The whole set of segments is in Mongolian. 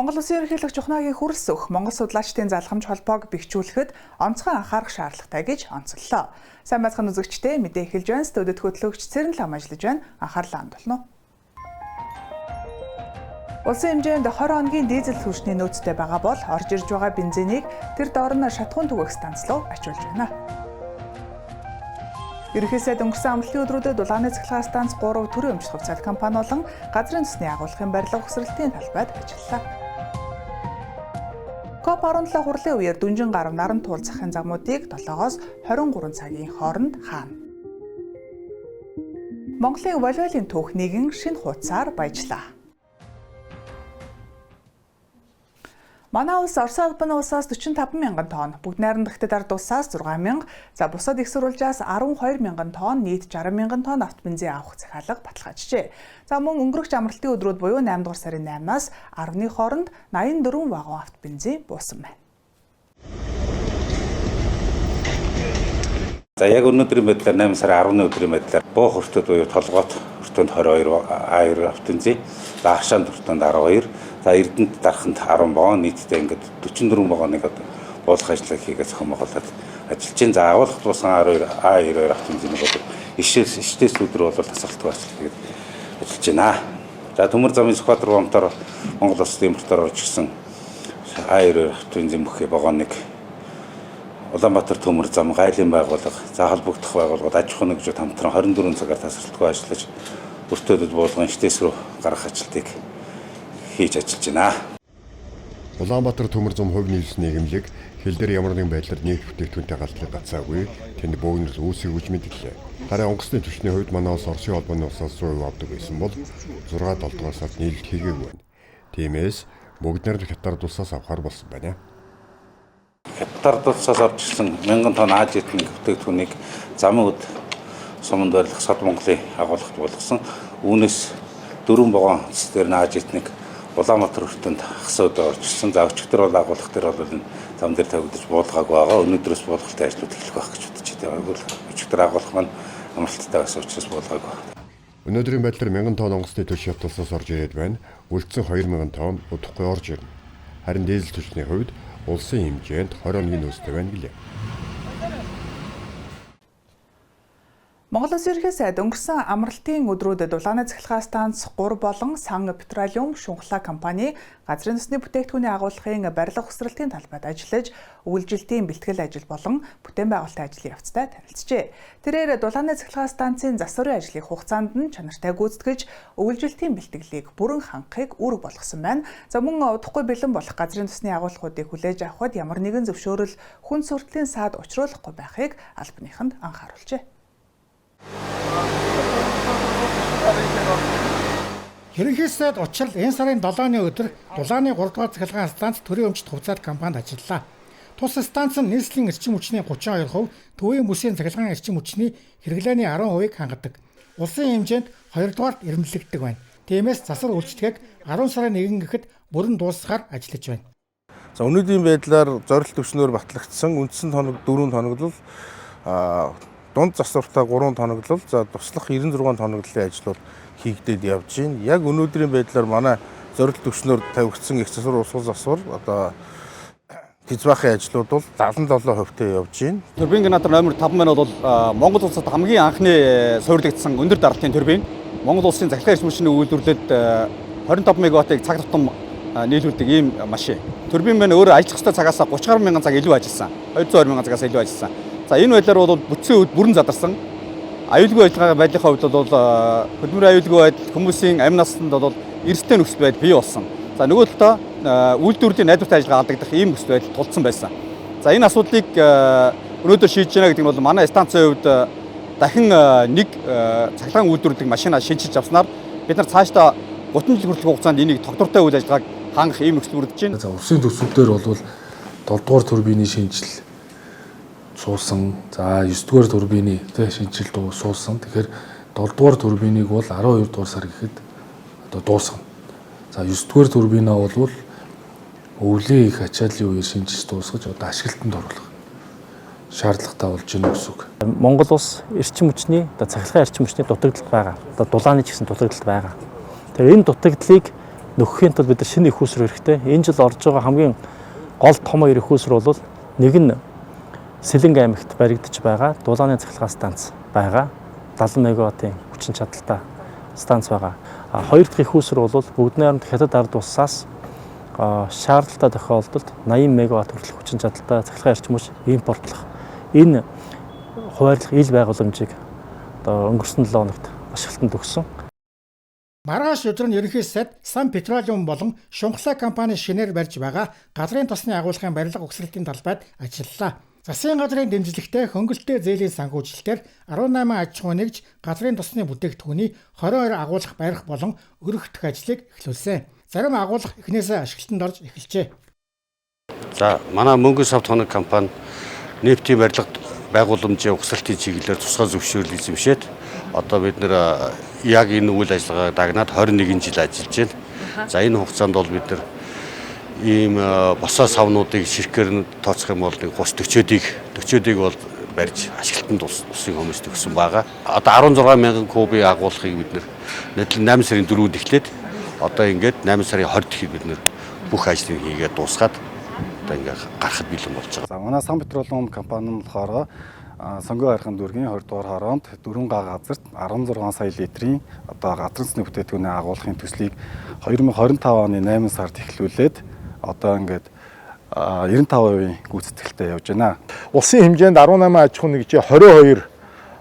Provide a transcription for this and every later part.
Монгол Улсын ерөнхийлөгч Ухнагийн хүрэлц өгөх Монгол судлаачдын залхамж холбоог бэхжүүлэхэд онцгой анхаарах шаардлагатай гэж онцоллоо. Сайн байцгаана үзэгчдээ, мэдээ эхэлж байна. Студид хөтлөгч Цэрэн Лам ажиллаж байна. Анхаарлаа хандуулна уу. Улсын хэмжээнд 20 хоногийн дизель түвшний нөөцтэй байгаа бол орж ирж байгаа бензинийг тэр доор нь шатхуун түгээх станц руу ачуулж байна. Ерөнхий сайд өнгөрсөн амралтын өдрүүдэд дулааны цахилгаан станц 3 төрийн өмчлөх хувьцаат компани болон газрын төсний агуулгын барилга ухсралтын талбайд ажиллалаа. COP17 хурлын үеэр дүнжин гарав наран туулзахын замуудыг 7-оос 23 цагийн хооронд хаана. Монголын волейболын түүх нэгэн шинэ хуудасаар баяжлаа. Манай улс Орос улбаны улсаас 45 мянган тонн, бүгд найрамдагтад ард улсаас 6 мянга, за бусад их сурвалжаас 12 мянган тонн, нийт 60 мянган тонн автобензин авах захиалга баталгаажжээ. За мөн өнгөрөх амралтын өдрүүд буюу 8 дугаар сарын 8-аас 10-ны хооронд 84 вагон автобензин буусан байна. За яг өнөөдрийн байдлаар 8 сарын 10-ны өдрийн байдлаар боо хөртөд буюу толгойд хөртөнд 22 А2 автобензин, за Агшаанд хөртөнд 12, за Эрдэнэт дараханд 10 вагон, нийтдээ ингээд 44 вагоныг одоо буулгах ажлыг хийгээд зохион байгуулад ажиллаж байна. За агуулгад буусан А2 автобензинийг одоо ишээс өдөр бол тасгалтгүй ажил хийгээд ажиллаж байна. За төмөр замын Сүхбаатар гомтоор Монгол Улсын импортоор орж ирсэн А2 автобензин бүхий вагоныг Улаанбаатар төмөр зам, гайлын байгууллага, за холбогдох байгууллагууд аж ахуйн нэгжүүд хамтран 24 цагаар тасралтгүй ажиллаж өртөөдөд буулган штээс рүү гаргах ажилтыг хийж ажиллаж байна. Улаанбаатар төмөр зам хувь нийлсэн нийгэмлэг хил дээр ямар нэгэн байдлаар нийт бүтээгдэхүүнтэй галтлыг гацаагүй тэнд бөөгнөс үүсгэж үж мэдлээ. Харин онгоцны түвшний хувьд манай улс Оросын улбаны улсаас 100% авдаг байсан бол 6-7 дугаар сард нийлэлт хийгээгүй байна. Тиймээс бүгд найрамд хятад улсаас авахар болсон байна. Хятад улсаас орж ирсэн 1000 тонн Азиатны бүтээгдэхүүнийг замын өд суманд барилах Сод Монголын агуулгад болгосон. Үүнээс 4 вагон цэцээр нь Азиатныг Улаанбаатар хөртөнд хасаад орж ирсэн. За өчигдөр бол агуулга дээр бол энэ зам дээр тавигдаж буулгаагүй байгаа. Өнөөдрөөс буулгалтын ажлууд эхлэх байх гэж бодож байна. Өчигдөр агуулга маань амралттай байсан учраас буулгаагүй. Өнөөдрийн байдлаар 1000 тонн онгоцны түвш Хятад улсаас орж ирээд байна. Үлдсэн 2000 тонн удахгүй орж ирнэ. Харин дизель түвшний хувьд улсын хэмжээнд 20 хоногийн нөөцтэй байна гэлээ. Монгол Улсын ерөнхий сайд өнгөрсөн амралтын өдрүүдэд дулааны цахилгаан станц 3 болон Сан Петролиум шунхлаа компани газрын төсний бүтээгдэхүүний агуулгын барилга ухсралтын талбайд ажиллаж, үйлжилтийн бэлтгэл ажил болон бүтээн байгуулалтын ажлын явцтай танилцжээ. Тэрээр дулааны цахилгаан станцын засварын ажлын хугацаанд нь чанартай гүйцэтгэж, үйлжилтийн бэлтгэлийг бүрэн хангахыг үүрэг болгосон байна. За мөн удахгүй бэлэн болох газрын төсний агуулгуудыг хүлээж авахд ямар нэгэн зөвшөөрөл хүн сурталын саад учруулахгүй байхыг албаныханд анхааруулжээ. Ерөнхий сайд учрал энэ сарын 7-ны өдөр дулааны 3 дугаар цахилгаан станц төрийн өмчт хувьцаат компанид ажиллалаа. Тус станц нь нийслэлийн эрчим хүчний 32%, төвийн бүсийн цахилгаан эрчим хүчний хэрэглээний 10%-ийг хангадаг. Улсын хэмжээнд 2 дугаарт ирмэлэгддэг байна. Тиймээс засвар үйлчлэгийг 10 сарын 1 гэхэд бүрэн дуусгахаар ажиллаж байна. За өнөөдрийн байдлаар зорилт төвчнөөр батлагдсан үндсэн тоног 4 тоноглол, дунд засвартаа 3 тоноглол, за туслах 96 тоноглолын ажлууд хийгдээд явж байна. Яг өнөөдрийн байдлаар манай зорилт төвчнөөр тавигдсан их засвар, усгал засвар одоо тэзвахын ажлууд бол 77%-тэй явж байна. Турбин генератор номер 5 маань бол Монгол улсад хамгийн анхны суурилагдсан өндөр даралтын турбин. Монгол улсын цахилгаан эрчим хүчний үйлдвэрлэлд 25 мегаваттыг цаг тутам нийлүүлдэг ийм машин. Турбин маань өөрөө ажиллах ёстой цагаас 30 гаруй мянган цаг илүү ажилласан. 220 мянган цагаас илүү ажилласан. За энэ байдлаар бол бүтцийн үед бүрэн задарсан. Аюулгүй ажиллагаа байдлын хувьд бол хөдөлмөрийн аюулгүй байдал, хүмүүсийн амь насанд бол эрсдэл нөхцөл байдал бий болсон. За нөгөө талдаа үйлдвэрлэлийн найдвартай ажиллагаа алдагдах ийм нөхцөл байдал тулдсан байсан. За энэ асуудлыг өнөөдөр шийдэж байна гэдэг нь бол манай станцын хувьд дахин нэг цахилгаан үйлдвэрлэдэг машинаа шинжилж авснаар бид нар цаашдаа 30 жил хүртэлх хугацаанд энийг тогтвортой үйл ажиллагааг хангах ийм нөхцөл бүрдэж байна. За улсын төсвүүдээр бол 7 дугаар турбины шинжил суусан. За 9 дугаар турбины шинжилт суусан. Тэгэхээр 7 дугаар турбиныг бол 12 дугаар сар гэхэд одоо дуусгана. За 9 дугаар турбинаа бол өвлийн их ачааллын үеэр шинжилж дуусгаж одоо ашиглалтанд оруулах шаардлагатай болж байна гэсэн үг. Монгол улс эрчим хүчний одоо цахилгаан эрчим хүчний дутагдaltaд байгаа. Одоо дулааны ч гэсэн дутагдaltaд байгаа. Тэгэхээр энэ дутагдлыг нөхөхийн тулд бид нар шинэ их усруу хэрэгтэй. Энэ жил орж байгаа хамгийн гол том хоёр их усруу бол нэг нь Сэлэнг аймагт баригдаж байгаа дулааны цахилгаан станц байгаа. 70 мегаваттын хүчин чадалтай станц байгаа. Хоёр дахь их усруу бол бүгд найрамд хятад ард улсаас шаардлагатай тохиолдолд 80 мегаватт хүртэлх хүчин чадалтай цахилгаан эрчим хүч импортлох энэ хуваарлах ил байгууламжийг өнгөрсөн 7 хоногт ашиглалтанд өгсөн. Маргааш өдөр нь ерөнхий сайд Сан Петролиум болон Шунхлаа компани шинээр барьж байгаа газрын тосны агуулгын барилга угсралтын талбайд ажиллалаа. Засгийн газрын дэмжлэгтэй хөнгөлөлттэй зээлийн санхүүжилтээр 18 аж ахуй нэгж газрын тосны бүтээгдэхүүний 22 агуулга барих болон өргөх ажлыг эхлүүлсэн. Зарим агуулга эхнээсээ ашиглалтанд орж эхэлжээ. За манай Мөнгөн сав тоног компани нефтийн барилга байгууламжийн угсралтын чиглэлээр тусгай зөвшөөрлөг эзэмшээд одоо бид нэр яг энэ үйл ажиллагааг дагнаад 21 жил ажиллаж байна. За энэ хугацаанд бол бид нэр ийм босоо савнуудыг ширхгээр тооцох юм бол 30-40-ыг бол барьж ашиглалтанд улсын хүмүүст өгсөн байгаа. Одоо 16,000 кубын агуулгыг бид нэр 8 сарын 4-нд эхлээд одоо ингээд 8 сарын 20-нд ихэд бид нэр бүх ажлыг хийгээд дуусгаад одоо ингээд гарахд бэлэн болж байгаа. За манай Сан Петролиум компани нь болохоор Сонгоо хайрхан дүүргийн 20 дугаар хороонд 4 га газарт 16 сая литрийн одоо газрын цэсний бүтээгдэхүүний агуулгын төслийг 2025 оны 8 сард эхлүүлээд одоо ингээд 95% гүйцэтгэлтэй явж байна. Улсын хэмжээнд 18 аж ахуй нэгжийн 22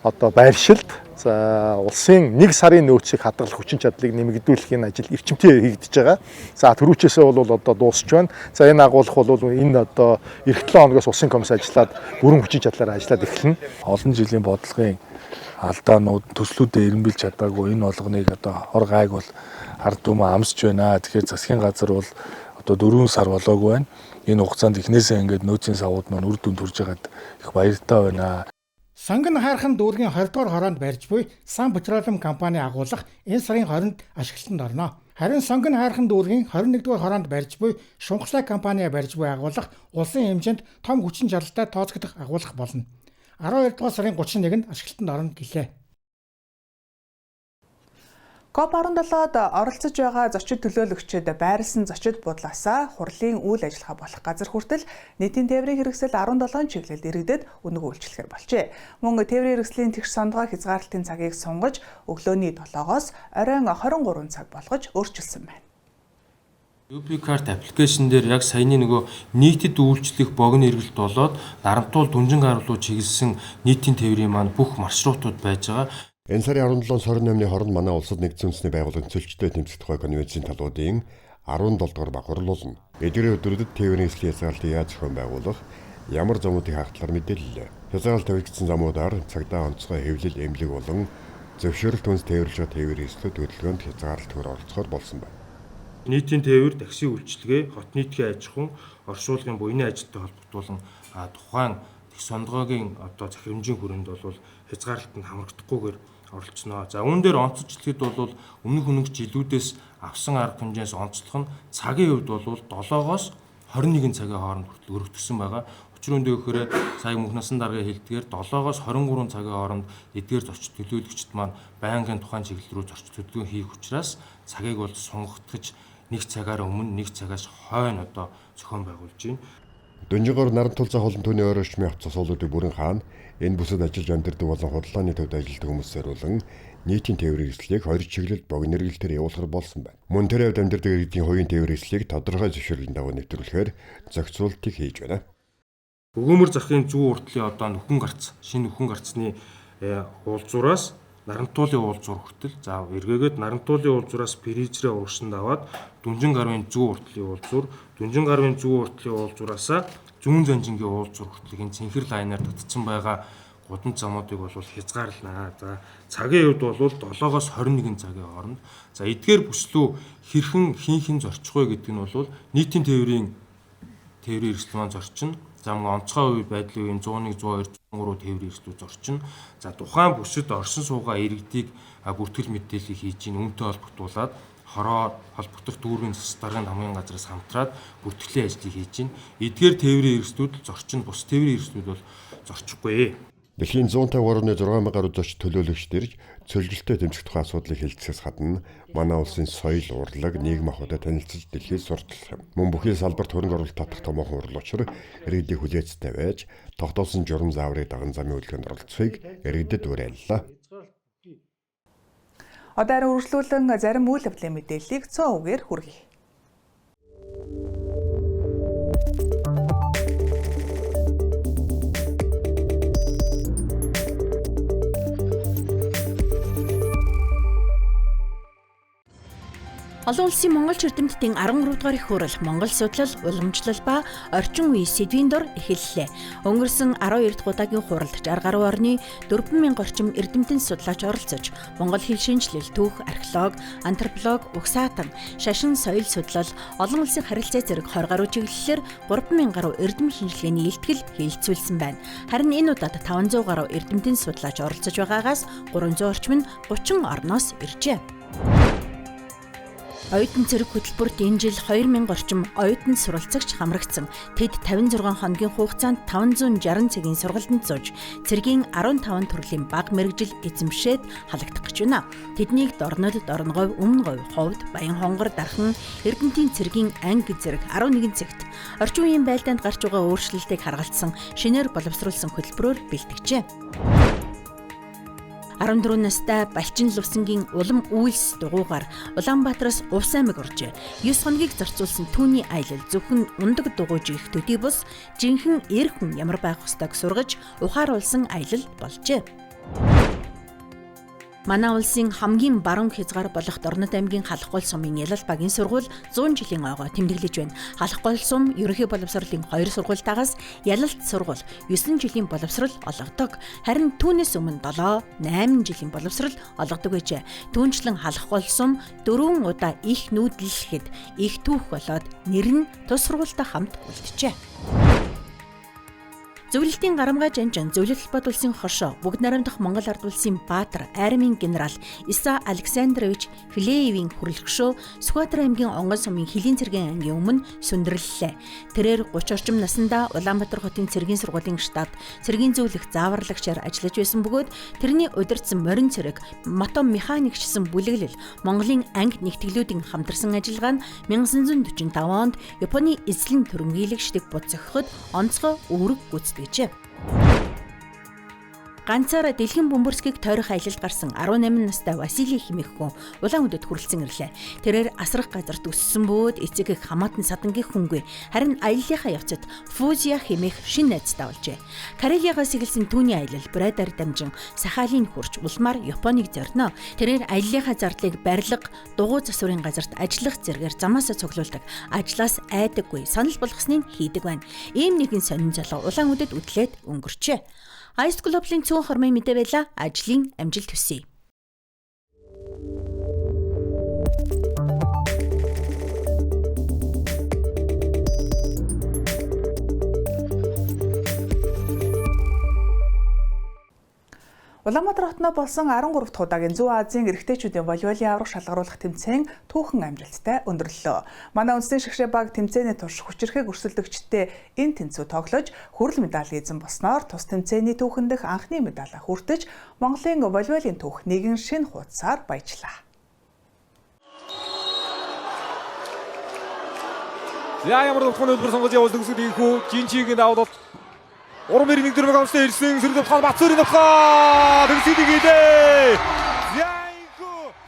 одоо байршилд за улсын 1 сарын нөөцийг хадгалах хүчин чадлыг нэмэгдүүлэх энэ ажил эрчимтэй хийгдэж байгаа. За түрүүчээсээ бол одоо дуусч байна. За энэ агуулга бол энэ одоо эх 7 хоногоос улсын комисс ажиллаад бүрэн хүчин чадлаараа ажиллаад эхэлнэ. Олон жилийн бодлогын алдаанууд төслүүдэд эренбилж чадаагүй энэ болгоныг одоо хор гайг бол ард түмэн амсч байна. Тэгэхээр засгийн газар бол одоо 4 сар болоогүй байна. Энэ хугацаанд эхнээсээ ингээд нөөцийн савууд маань үр дүн төрж байгаад их баяртай байна. Сонгон хайрхан дүүргийн 20 дугаар хороонд барьж буй Сан Петролиум компани агуулга энэ сарын 20-нд ашиглалтанд орно. Харин Сонгон хайрхан дүүргийн 21 дугаар хороонд барьж буй Шунхлаа компани барьж буй агуулга улсын хэмжээнд том хүчин чадалтай тооцогдох агуулга болно. 12 дугаар сарын 31-нд ашиглалтанд орно гэлээ. COP17-д оролцож байгаа зочид төлөөлөгчид байрласан зочид буудлаасаа хурлын үйл ажиллагаа болох газар хүртэл нийтийн тээврийн хэрэгсэл 17 чиглэлд иргэдэд үнэгүй үйлчлэхээр болжээ. Мөн тээврийн хэрэгслийн тэгш сондгой хязгаарлалтын цагийг сунгаж өглөөний 7-оос оройн 23 цаг болгож өөрчилсөн байна. UB-Card аппликейшн дээр яг саяны нөгөө нийтэд үйлчлэх богино эргэлт болоод Нарантуул Дүнжин гар руу чиглэсэн нийтийн тээврийн маань бүх маршрутууд байж байгаа. Энэ сарын 17-28-ны хооронд манай улсад нэгдсэн үндэсний байгууллагын цөлчтэй тэмцэх тухай конвенцийн талуудын 17 дугаар багвар болно. Эдгээр өдрүүдэд тээврийн эслийн хязгаарлалтыг яаж зохион байгуулах, ямар замуудыг хаагтлаар мэдээллээ. Хязгаарлалт тавигдсан замуудаар цагдаа онцгой хэвлэл эмнэлэг болон зөвшөөрөлт хүнс тээвэрлэж тээврийн эслүүд хөдөлгөөнд хязгаарлалт төр оролцохоор болсон байна. Нийтийн тээвэр, такси үйлчилгээ, хот нийтгийн аж ахуйн, оршуулгын буйны ажилтай холбогдуулан тухайн сондгойгийн одоо захирамжийн хүрээнд бол хязгаарлалтанд хамрагдахгүйгээр оролцсноо. За үүн дээр онцлж хэлэхэд бол өмнөх жилүүдээс авсан арга хэмжээс онцлох нь цагийн хувьд бол 7-оос 21 цагийн хооронд хүртэл өргөдсөн байгаа. Учир нь гэхээр сая мөнхнасан дарга хэлдгээр 7-оос 23 цагийн хооронд эдгээр зочид төлөөлөгчд маань байнгын тухайн чиглэл рүү зочид төлөвлөгөө хийх учраас цагийг бол сунгагдаж нэг цагаар өмнө нэг цагаас хойно одоо зохион байгуулж байна. Дүнжигор Нарантуул зах олон түүний ойр орчмын авто засуулуудыг бүрэн хаана энэ бүсэд ажиллаж амьдардаг болон худалдааны төвд ажилладаг хүмүүсээр болон нийтийн тээврийн эслийг хоёр чиглэлд богино эргэлтээр явуулахар болсон байна. Мөн тэр хувьд амьдардаг иргэдийн хувийн тээврийн эслийг тодорхой зөвшөөрлөлийн дагуу нэвтрүүлэхээр зохицуултыг хийж байна. Өгөөмөр захын зүүн уртлын одоо нөхөн гарц, шинэ нөхөн гарцны уулзуураас Нарантуулын уулзуур хүртэл за эргээгээд Нарантуулын уулзуураас Пэрижрээ урагшинд аваад Дүнжин гарвын зүүн уртлын уулзуур, Дүнжин гарвын зүүн уртлын уулзуураасаа зүүн занжингийн уулзуур хүртэл энэ цэнхэр лайнаар татсан байгаа гудамж замуудыг бол хязгаарлана. За цагийн хувьд бол 7-оос 21 цагийн хооронд. За эдгээр бүслүү хэрхэн зорчих вэ гэдэг нь бол нийтийн тээврийн хэрэгсэл маань зорчин. За мөн онцгой үе байдлын үеийн 101, 102, 103 тээврийн хэрэгслүүд зорчин. За тухайн бүсэд орсон суугаа иргэдийг бүртгэл мэдээлэл хийж ин үнэтэй холбогдуулаад хороо холбогдох дүүргийн засаг даргын хамгийн газраас хамтраад бүртгэлийн ажлыг хийж ин. Эдгээр тээврийн хэрэгслүүд зорчин, бус тээврийн хэрэгслүүд бол зорчихгүй. Дэлхийн 150.6 гаруй зоч төлөөлөгч дэрж цөлжилтөд дэмжих тухай асуудлыг хэлэлцээс гадна манай улсын соёл, урлаг, нийгэм ахуйтай танилцж дэлхийд сурталчилах юм. Мөн бүхий салбарт хөрөнгө оруулалт татах томоохон урал учир иргэдийн хүлээцтэй байж тогтоосон журам зааврыг даган замын үйлдвэрлэнд оролцохыг иргэдэд уриаллаа. Одоо арай үргэлжлүүлэн зарим үйл явдлын мэдээллийг цөөн үгээр хүргэе. Олон улсын Монгол эрдэмтдийн 13 дугаар их хурал Монгол судлал, уламжлал ба орчин үеийн сэдвийн дор эхэллээ. Өнгөрсөн 12 дахь удаагийн хуралд 60 гаруй орны 4000 орчим эрдэмтэн судлаач оролцож, Монгол хэл шинжилэл, түүх, археологи, антрополог, угсаатан, шашин, соёл судлал, олон улсын харилцаа зэрэг 20 гаруй чиглэлээр 3000 гаруй эрдэм шинжилгээний илтгэл хийлцүүлсэн байна. Харин энэ удаад 500 гаруй эрдэмтэн судлаач оролцож байгаагаас 300 орчим нь 30 орноос иржээ. Оюутан цэрэг хөтөлбөрт энэ жил 2000 орчим оюутан суралцагч хамрагдсан. Тэд 56 хоногийн хугацаанд 560 цагийн сургалтанд сууж, цэргийн 15 төрлийн бага мэрэгжил эзэмшээд халагдах гэж байна. Тэднийг Дорнод, Дорноговь, Өмнө говь, Ховд, Баян хонгор, Дархан, Эрдэнэтийн цэргийн анги зэрэг 11 цагт орчин үеийн байлдаанд гарч байгаа өөрчлөлтийг харгалзсан шинээр боловсруулсан хөтөлбөрөөр бэлтгэжээ. 14 настай Балчин Лувсангийн улам үйлс дугуйгаар Улаанбаатараас Увс аймаг оржээ. 9 хоногийг зарцуулсан түүний аялал зөвхөн ундаг дугуйж их төдий бус жинхэнэ эр хүн ямар байх ёстойг сургаж ухааруулсан аялал болжээ. Манай улсын хамгийн баруун хязгаар болох Дорнод аймгийн Халахгол сумын Ялал багийн сургууль 100 жилийн ойгоо тэмдэглэж байна. Халахгол сум ерөнхий боловсролын 2 сургуультаагаас Ялалт сургууль 9 жилийн боловсрол олгодог. Харин түүнээс өмнө 7-8 жилийн боловсрол олгодог байжээ. Түүнчлэн Халахгол сум 4 удаа их нүүдлэхэд их түүх болоод нэр нь тус сургуультай хамт үлджээ. Зөвлөлтийн гарамгай жанжин зөвлөлт бод улсын хошоо бүгд найрамдах Монгол ард улсын баатар армийн генерал Иса Александрович Филеевийн хүрэлгшөө Сүхбаатар аймгийн Онгон сумын Хилийн цэргийн ангийн өмнө сүндэрлэлээ. Тэрээр 30 орчим наснда Улаанбаатар хотын цэргийн сургуулийн штаб цэргийн зөвлөх зааварлагчаар ажиллаж байсан бөгөөд тэрний удирдсан морин цэрэг мото механикчсан бүлэглэл Монголын анги нэгтгэлүүдийн хамтарсан ажиллагаа нь 1945 онд Японы эзлэн төрөнгөйлөгчдийг буцсахад онцгой үүрэг гүйцэтгэв. Ганцаараа дэлхийн бөмбөрсгийг тойрох аялалд гарсан 18 настай Василий хэмээх хүн улаан өдөд хүрэлцэн ирлээ. Тэрээр асрах газарт өссөн бөөд эцэгийг хамаатан садангийн хүнгүй. Харин аяллахаа явцад Фузия хэмээх шин найзтай болжээ. Карелиагаас эхэлсэн түүний аялал Брэдаар дамжин Сахалин хүрч улмаар Японыг зорино. Тэрээр аяллахаа зардлыг барилга, дугуй засварын газарт ажиллах зэргээр замаасаа цуглуулдаг. Ажлаас айдаггүй, санал болгосныг хийдэг байна. Ийм нэгэн сонин залуу улаан өдөд үдлээд өнгөрчээ. Ice Global-ийн цөөн хормын мэдээ байла. Ажлын амжилт хүсье. Улаанбаатар хотноо болсон 13 дахь удаагийн Зүүн Азийн эрэгтэйчүүдийн волейболын аврах шалгаруулах тэмцээн түүхэн амжилттай өндөрлөлөө. Манай үндэсний шигшээ баг тэмцээний турш хүчирхэг өрсөлдөгчтэй энэ тэнцүү тоглож хүрэл медаль эзэн болсноор тус тэмцээний түүхэн дэх анхны медаль хүртэж Монголын волейболын түүх нэгэн шинэ хуудасаар баяжлаа. Ямар болохгүй нөлбөр сонгож явуулсан гэсэн ийхүү жинчигийн давуулт урам ирмэг дөрвөг амстай ирсэн сөрөг тохиол Батцуурын тохиол төгсөйг идэ.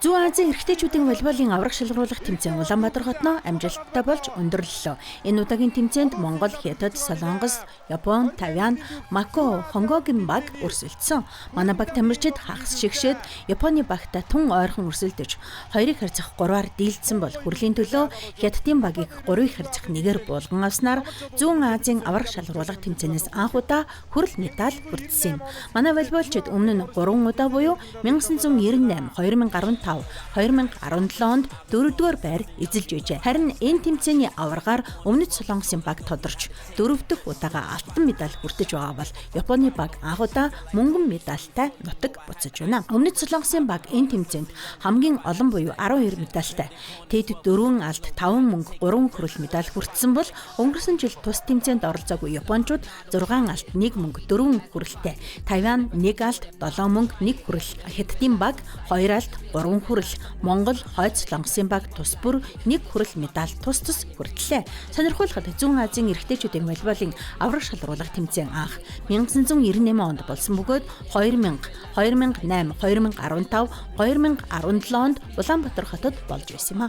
Зүүн Азийн эрэгтэйчүүдийн волейболын аврах шалгаруулах тэмцээн Улаанбаатар хотноо амжилттай болж өндөрлөлөө. Энэ удаагийн тэмцээнд Монгол, Хятад, Солонгос, Япон, Тайван, Мако, Хонгогийн баг өрсөлдсөн. Манай баг тамирчид хагас шигшээд Японы багтай тун ойрхон өрсөлдөж 2-ыг харьцах 3-аар дийлдсэн бол хүрлийн төлөө Хятадын багийг 3-ыг харьцах 1-ээр булган авснаар Зүүн Азийн аврах шалгаруулах тэмцээнээс анх удаа хүрэл медаль хүртсэн юм. Манай волейболчид өмнө нь 3 удаа буюу 1998, 2015 2017 онд 4-р байр эзэлж байжээ. Харин энэ тэмцээний аваргаар Өмнөд Солонгосын баг тодорч 4 дахь удаага алтан медаль хүртэж байгаа бол Японы баг анх удаа мөнгөн медальтай нутаг буцаж байна. Өмнөд Солонгосын баг энэ тэмцээнд хамгийн олон буюу 12 медальтай. Тэд 4 алт, 5 мөнгө, 3 хүрэл медаль хүртсэн бол өнгөрсөн жил тус тэмцээнд оролцоогүй Япончууд 6 алт, 1 мөнгө, 4 хүрэлтэй. Тайван 1 алт, 7 мөнгө, 1 хүрэл. Хятадын баг 2 алт, 3 хүрэл. Монгол, Хойд Солонгосын баг тус бүр 1 хүрэл медаль тус хүртлээ. Сонирхуулахад Зүүн Азийн эрэгтэйчүүдийн волейболын авраг шалруулах тэмцээн анх 1998 онд болсон бөгөөд 2000, 2008, 2015, 2017 онд Улаанбаатар хотод болж байсан юм а.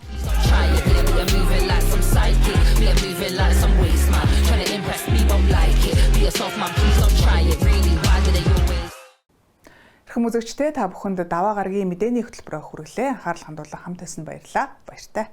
Хэрхэм үзэгчдээ та бүхэнд даваа гарагийн мэдээний хөтөлбөрөөр хүргэлээ. Анхаарал хандуулан хамт байсан баярлалаа. Баяртай.